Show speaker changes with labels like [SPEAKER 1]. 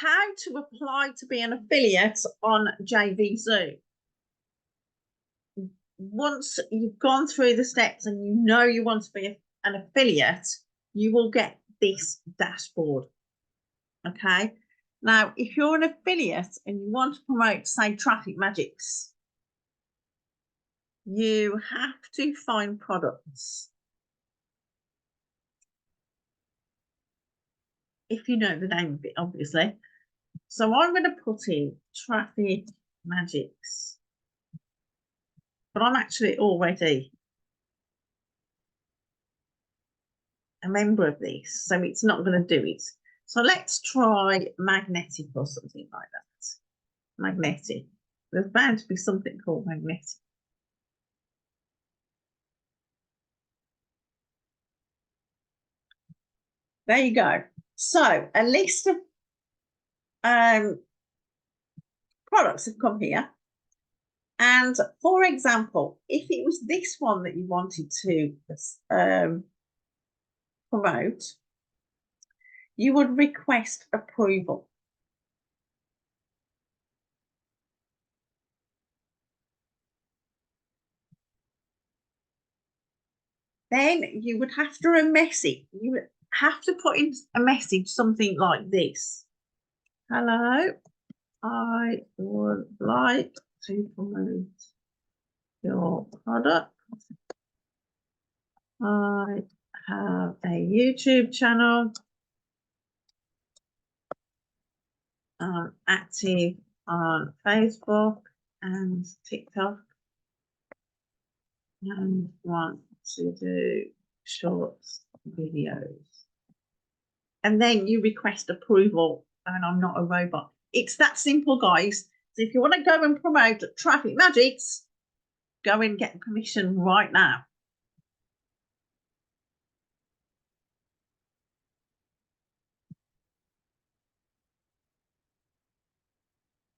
[SPEAKER 1] how to apply to be an affiliate on JVZoo. Once you've gone through the steps and you know you want to be an affiliate, you will get this dashboard. Okay. Now, if you're an affiliate and you want to promote, say, Traffic Magix, you have to find products. If you know the name of it, obviously. So I'm going to put in Traffic Magix. But I'm actually already a member of this, so it's not going to do it. So let's try magnetic or something like that. Magnetic. There's bound to be something called magnetic. There you go. So a list of products have come here. And for example, if it was this one that you wanted to promote, you would request approval. Then you would have to you would have to put in a message, something like this. Hello, I would like to promote your product. I have a YouTube channel. I'm active on Facebook and TikTok and want to do short videos. And then you request approval, and I'm not a robot. It's that simple, guys. So if you want to go and promote Traffic Magix, go and get permission right now.